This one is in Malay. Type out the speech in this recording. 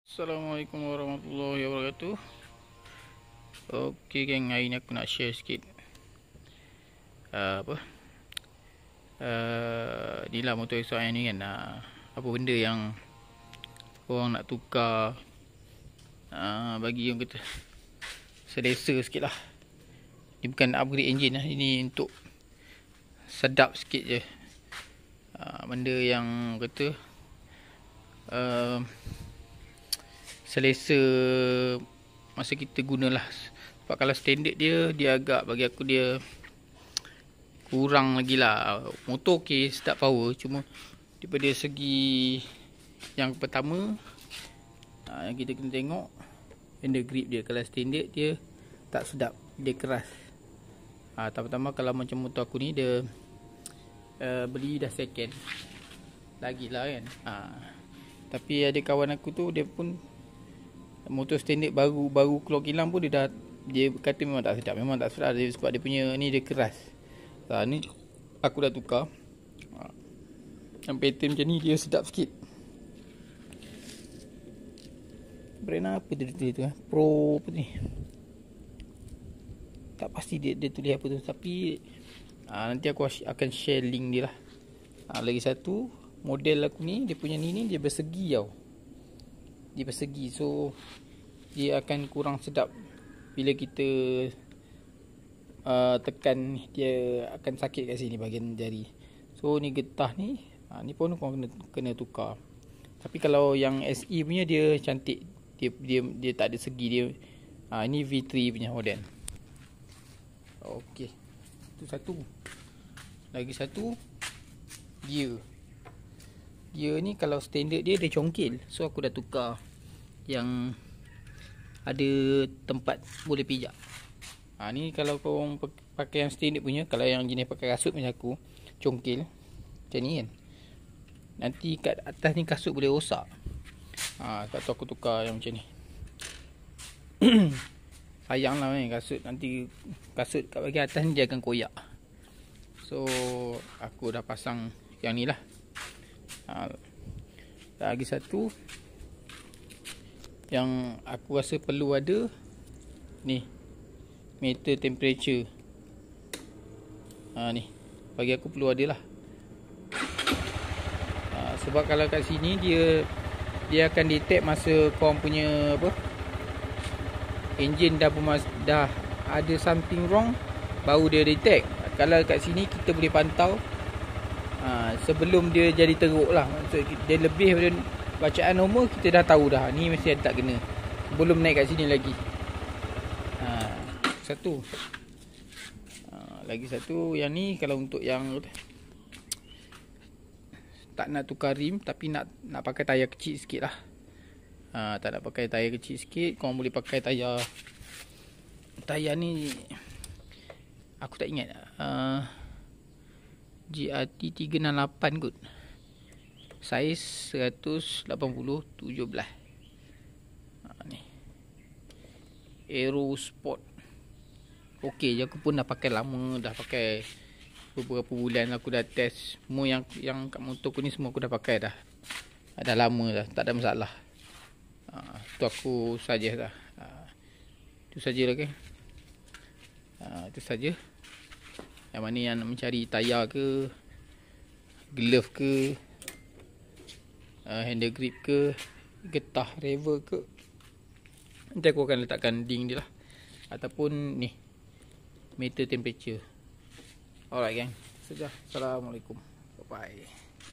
Assalamualaikum warahmatullahi wabarakatuh. Okey geng, hari ni aku nak share sikit ni lah motor exhaust yang ni kan. Apa benda yang korang nak tukar, bagi yang kata selesa sikit lah. Ni bukan upgrade engine lah, ini untuk sedap sikit je. Benda yang kata selesa masa kita gunalah. Sebab kalau standard dia agak, bagi aku dia kurang lagi lah. Motor okey, start power, cuma daripada segi yang pertama, yang kita kena tengok handle grip dia. Kalau standard dia tak sedap, dia keras. Pertama kalau macam motor aku ni, dia beli dah second lagilah kan. Tapi ada kawan aku tu, dia pun motor standard baru keluar kilang pun dia kata memang tak sedap. Memang tak sedap sebab dia punya ni dia keras. Ni aku dah tukar. Yang pattern macam ni dia sedap sikit. Brand apa dia tu Pro apa ni, tak pasti dia tulis apa tu. Tapi nanti aku akan share link dia lah. Lagi satu model aku ni, dia punya ni dia bersegi tau. Dia bersegi, so dia akan kurang sedap bila kita tekan. Dia akan sakit kat sini bahagian jari. So ni getah ni, ni pun kau kena tukar. Tapi kalau yang SE punya dia cantik, dia tak ada segi dia. Ini V3 punya model. Okey, itu satu. Lagi satu, gear ni kalau standard dia congkil. So aku dah tukar yang ada tempat boleh pijak. Ni kalau kau pakai yang standard punya, kalau yang jenis pakai kasut macam aku, congkil macam ni kan, nanti kat atas ni kasut boleh rosak. Kat tu aku tukar yang macam ni. Sayang lah kan, kasut kat bahagian atas ni dia akan koyak. So aku dah pasang yang ni lah. Lagi satu yang aku rasa perlu ada ni, meter temperature. Ni bagi aku perlu ada lah. Sebab kalau kat sini dia akan detect masa korang punya engine dah ada something wrong, baru dia detect. Kalau kat sini kita boleh pantau sebelum dia jadi teruk lah. Maksud dia lebih daripada bacaan normal, kita dah tahu dah ni mesti ada tak kena, belum naik kat sini lagi. Satu lagi satu, yang ni kalau untuk yang tak nak tukar rim tapi nak pakai tayar kecil sikit lah. Tak nak pakai tayar kecil sikit, korang boleh pakai tayar ni, aku tak ingat, GRT 368 kot, saiz 180/17. Ni Aero Sport. Okey je, aku pun dah pakai lama, dah pakai beberapa bulan. Aku dah test semua yang kat motor aku ni, semua aku dah pakai dah. Dah lama dah, tak ada masalah. Tu aku suggest dah. Itu sajalah kan. Itu saja. Yang mana yang nak mencari tayar ke, glove ke, handle grip ke, getah lever ke, nanti aku akan letakkan link dia lah. Ataupun ni, meter temperature. Alright gang, sudah. Assalamualaikum. Bye bye.